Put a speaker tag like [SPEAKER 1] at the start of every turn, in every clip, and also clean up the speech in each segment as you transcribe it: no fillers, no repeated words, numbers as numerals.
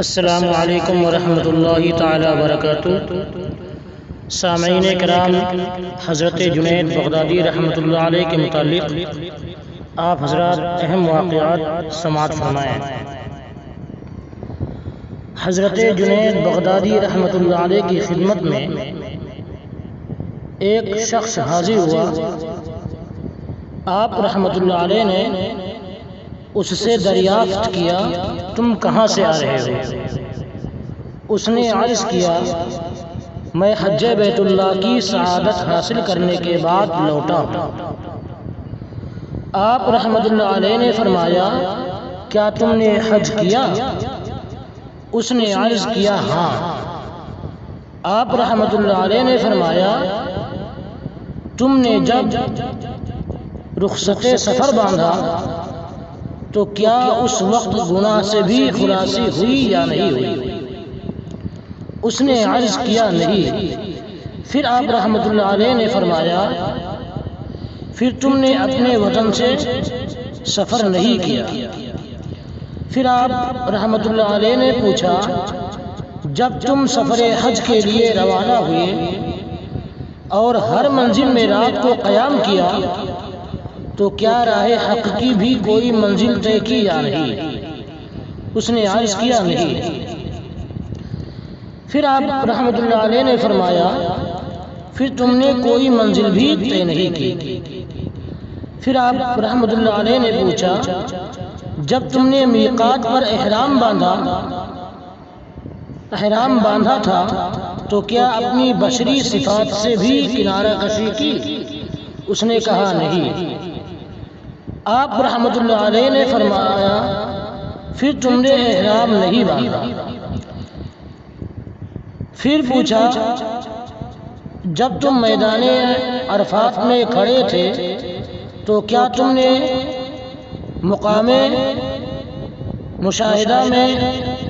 [SPEAKER 1] السلام علیکم ورحمۃ اللہ تعالی وبرکاتہ۔ سامعین کرام، حضرت جنید بغدادی رحمۃ اللہ علیہ کے متعلق آپ حضرات اہم واقعات سماعت فرمائیں۔ حضرت جنید بغدادی رحمۃ اللہ علیہ کی خدمت میں ایک شخص حاضر ہوا۔ آپ رحمۃ اللہ علیہ نے اس سے دریافت کیا، تم کہاں سے آ رہے ہو؟ اس نے عرض کیا، میں حج بیت اللہ کی سعادت حاصل کرنے کے بعد لوٹا ہوں۔ آپ رحمۃ اللہ علیہ نے فرمایا، کیا تم نے حج کیا؟ اس نے عرض کیا، ہاں۔ آپ رحمۃ اللہ علیہ نے فرمایا، تم نے جب رخصت سفر باندھا تو کیا اس وقت گناہ سے بھی خلاصی ہوئی یا نہیں ہوئی؟ اس نے عرض کیا، نہیں۔ پھر آپ رحمۃ اللہ علیہ نے فرمایا، پھر تم نے اپنے وطن سے سفر نہیں کیا؟ پھر آپ رحمۃ اللہ علیہ نے پوچھا، جب تم سفر حج کے لیے روانہ ہوئے اور ہر منزل میں رات کو قیام کیا تو کیا راہ حق کی بھی کوئی منزل طے کی یا نہیں؟ اس نے عرض کیا، نہیں۔ پھر آپ رحمۃ اللہ علیہ نے فرمایا، پھر تم نے کوئی منزل بھی طے نہیں کی؟ پھر آپ رحمۃ اللہ علیہ نے پوچھا، جب تم نے میقات پر احرام باندھا تھا تو کیا اپنی بشری صفات سے بھی کنارہ کشی کی؟ اس نے کہا، نہیں۔ آپ رحمۃ اللہ علیہ نے فرمایا، پھر تم نے احرام نہیں باندھا؟ پھر پوچھا، جب تم میدان عرفات میں کھڑے تھے تو کیا تم نے مقام مشاہدہ میں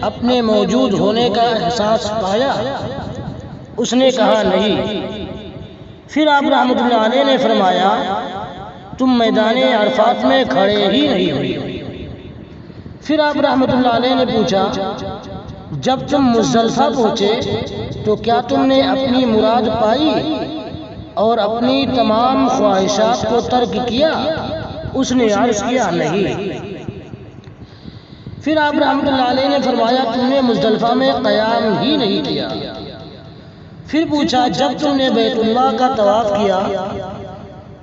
[SPEAKER 1] اپنے موجود ہونے کا احساس پایا؟ اس نے کہا، نہیں۔ پھر آپ رحمۃ اللہ علیہ نے فرمایا، تم میدان عرفات میں کھڑے ہی نہیں ہوئے۔ پھر آپ رحمۃ اللہ علیہ نے پوچھا، جب تم مزدلفہ پہنچے تو کیا تم نے اپنی مراد پائی اور اپنی تمام خواہشات کو ترک کیا؟ اس نے عرض کیا، نہیں۔ پھر آپ رحمۃ اللہ علیہ نے فرمایا، تم نے مزدلفہ میں قیام ہی نہیں کیا۔ پھر پوچھا، جب تم نے بیت اللہ کا طواف کیا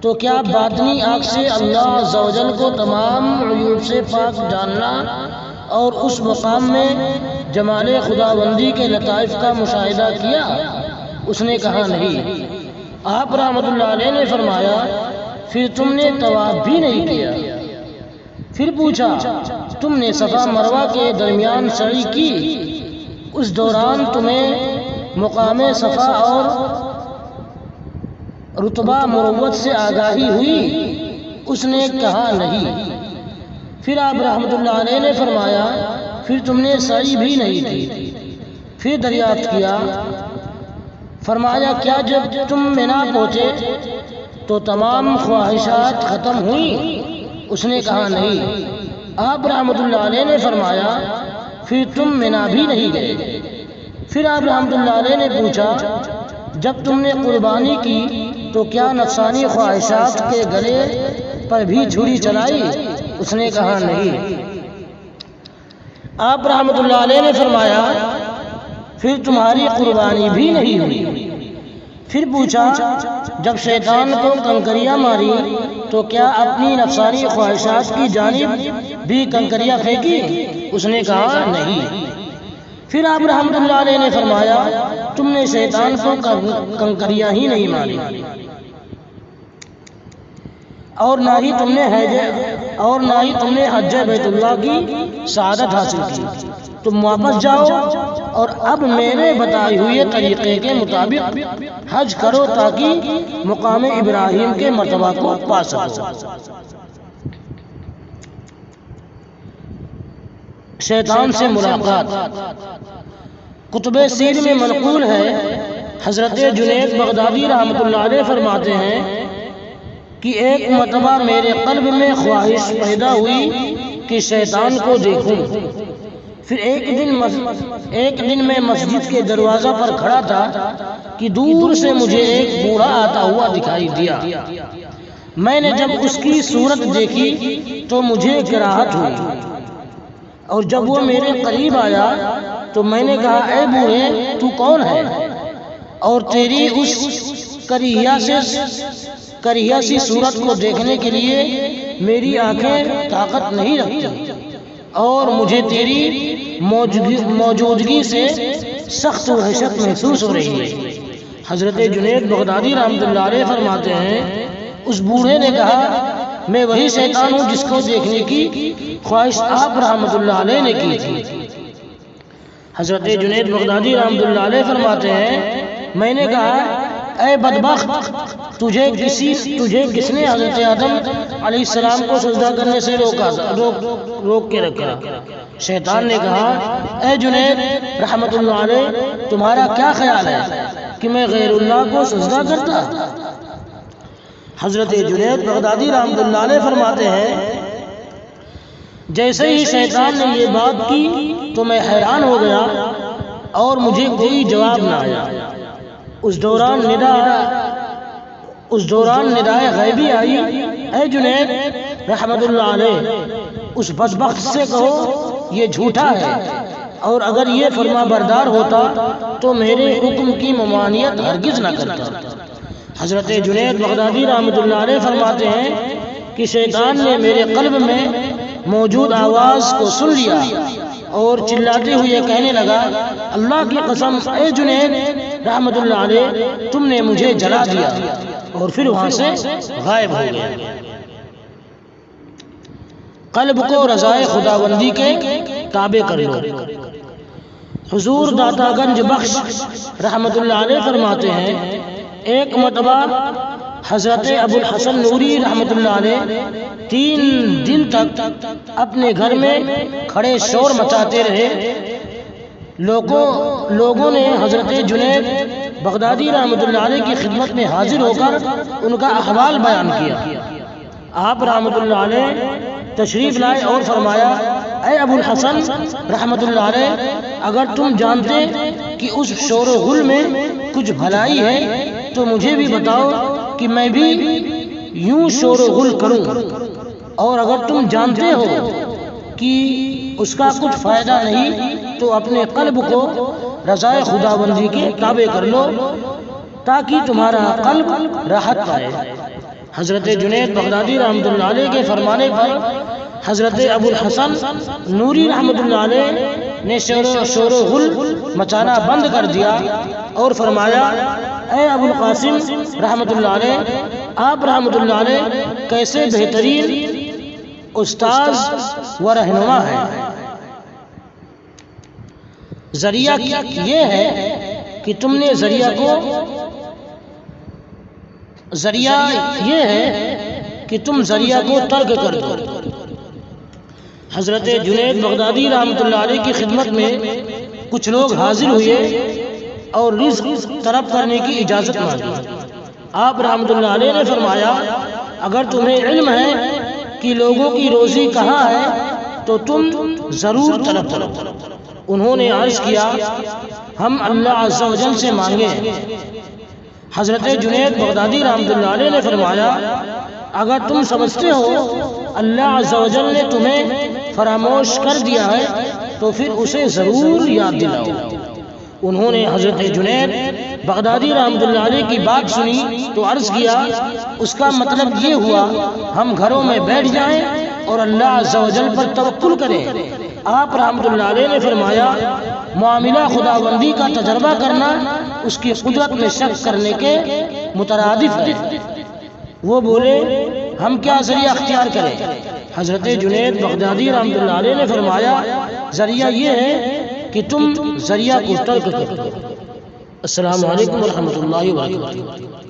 [SPEAKER 1] تو کیا باطنی آنکھ سے اللہ عز و جل کو تمام عیوب سے پاک جاننا اور اس مقام میں جمال خداوندی کے لطائف کا مشاہدہ کیا؟ اس نے کہا، نہیں۔ آپ رحمۃ اللہ علیہ نے فرمایا، پھر تم نے طواف بھی نہیں کیا۔ پھر پوچھا، تم نے صفا مروہ کے درمیان سعی کی، اس دوران تمہیں مقام صفا اور رتبہ مروت سے آگاہی ہوئی؟ اس نے کہا، نہیں۔ پھر آپ رحمۃ اللہ علیہ نے فرمایا، پھر تم نے سعی بھی نہیں کی۔ پھر دریافت کیا، فرمایا، کیا جب تم منا پہنچے تو تمام خواہشات ختم ہوئیں؟ اس نے کہا، نہیں۔ آپ رحمۃ اللہ علیہ نے فرمایا، پھر تم منا بھی نہیں گئے۔ پھر آپ رحمۃ اللہ علیہ نے پوچھا، جب تم نے قربانی کی تو کیا نفسانی خواہشات کے گلے پر بھی چھری چلائی؟ اس نے کہا، نہیں۔ آپ رحمۃ اللہ علیہ نے فرمایا، پھر تمہاری قربانی بھی نہیں ہوئی۔ پھر پوچھا، جب شیطان کو کنکریاں ماری تو کیا اپنی نفسانی خواہشات کی جانب بھی کنکریاں پھینکی؟ اس نے کہا، نہیں۔ پھر آپ رحمۃ اللہ علیہ نے فرمایا، تم نے شیطان کو کنکریاں ہی نہیں ماری اور نہ ہی تم نے حج بیت اللہ کی سعادت حاصل کی۔ تم واپس جاؤ اور اب میرے بتائے ہوئے طریقے کے مطابق حج کرو تاکہ مقام ابراہیم کے مرتبہ کو پا سکو۔ شیطان سے ملاقات۔ کتب سیر میں منقول ہے، حضرت جنید بغدادی رحمۃ اللہ علیہ فرماتے ہیں کہ ایک مرتبہ میرے قلب میں خواہش پیدا ہوئی کہ شیطان کو دیکھوں۔ پھر ایک دن میں مسجد کے دروازہ پر کھڑا تھا کہ دور سے مجھے ایک بوڑھا آتا ہوا دکھائی دیا۔ میں نے جب اس کی صورت دیکھی تو مجھے کراہت ہوئی، اور جب وہ میرے قریب آیا تو میں نے کہا اے بوڑھے تو کون ہے، اور تیری اس کریہ سی صورت کو دیکھنے کے لیے میری آنکھیں طاقت نہیں رکھتی، اور مجھے تیری موجودگی سے سخت وحشت محسوس ہو رہی ہے۔ حضرت جنید بغدادی رحمۃ اللہ علیہ فرماتے ہیں اس بوڑھے نے کہا میں وہی شیطان ہوں جس کو دیکھنے کی خواہش آپ رحمۃ اللہ علیہ نے کی تھی۔ حضرت جنید بغدادی رحمۃ اللہ علیہ فرماتے ہیں میں نے کہا اے بدبخت تجھے کس نے حضرت آدم علیہ السلام کو سجدہ کرنے سے روک کے رکھا؟ شیطان نے کہا اے جنید رحمت اللہ علیہ تمہارا کیا خیال ہے کہ میں غیر اللہ کو سجدہ کرتا؟ حضرت جنید بغدادی رحمت اللہ علیہ فرماتے ہیں جیسے ہی شیطان نے یہ بات کی تو میں حیران ہو گیا اور مجھے کوئی جواب نہ آیا۔ اس دوران ندائے غیبی آئی اے جنید رحمت اللہ علیہ اس بدبخت سے کہو یہ جھوٹا ہے، اور اگر یہ فرما بردار ہوتا تو میرے حکم کی ممانعت ہرگز نہ کرتا۔ حضرت جنید بغدادی رحمت اللہ علیہ فرماتے ہیں کہ شیطان نے میرے قلب میں موجود آواز کو سن لیا اور چلاتے ہوئے کہنے لگا اللہ کی قسم اے جنید رحمت اللہ علیہ تم نے مجھے جلا دیا، اور پھر وہاں سے غائب ہو گیا۔ قلب کو رضائے خداوندی کے تابع کر لو۔ حضور داتا گنج بخش رحمت اللہ علیہ فرماتے ہیں ایک مرتبہ حضرت ابو الحسن نوری رحمت اللہ علیہ 3 دن تک اپنے گھر میں کھڑے شور مچاتے رہے۔ لوگوں نے حضرت جنید بغدادی رحمت اللہ علیہ کی خدمت میں حاضر ہو کر ان کا احوال بیان کیا۔ آپ رحمت اللہ علیہ تشریف لائے اور فرمایا اے ابو الحسن رحمت اللہ علیہ اگر تم جانتے کہ اس شور و غل میں کچھ بھلائی ہے تو مجھے بھی بتاؤ کہ میں بھی یوں شور و غل کروں، اور اگر تم جانتے ہو کہ اس کا کچھ فائدہ نہیں تو اپنے قلب کو رضائے خداوندی کے تابع کر لو تاکہ تمہارا قلب راحت پائے۔ حضرت جنید بغدادی رحمت اللہ علیہ کے فرمانے پر حضرت ابو الحسن نوری رحمت اللہ علیہ نے شور و غل مچانا بند کر دیا اور فرمایا اے ابو القاسم رحمت اللہ علیہ آپ رحمت اللہ علیہ کیسے بہترین استاذ و رہنما ہے۔ ذریعہ یہ ہے کہ تم نے ذریعہ کو ترک کر دو۔ حضرت جنید بغدادی رحمت اللہ علیہ کی خدمت میں کچھ لوگ حاضر ہوئے اور رزق طلب کرنے کی اجازت مانگی۔ آپ رحمت اللہ علیہ نے فرمایا اگر تمہیں علم ہے کہ لوگوں کی روزی کہاں ہے تو تم ضرور طلب کرو۔ انہوں نے عرض کیا ہم اللہ عز و جل سے مانگے۔ حضرت جنید بغدادی رحمت اللہ علیہ نے فرمایا اگر تم سمجھتے ہو اللہ عز و جل نے تمہیں فراموش کر دیا ہے تو پھر اسے ضرور یاد دلاؤ۔ انہوں نے حضرت جنید بغدادی رحمت اللہ علیہ کی بات سنی تو عرض کیا اس کا مطلب یہ ہوا ہم گھروں میں بیٹھ جائیں اور اللہ عز و جل پر توکل کریں۔ آپ رحمت اللہ علیہ نے فرمایا معاملہ خداوندی کا تجربہ کرنا اس کی قدرت میں شک کرنے کے مترادف ہے۔ وہ بولے ہم کیا ذریعہ اختیار کریں؟ حضرت جنید بغدادی رحمت اللہ علیہ نے فرمایا ذریعہ یہ ہے کہ تم ذریعہ کو ترک کرو۔ السلام علیکم ورحمۃ اللہ وبرکاتہ۔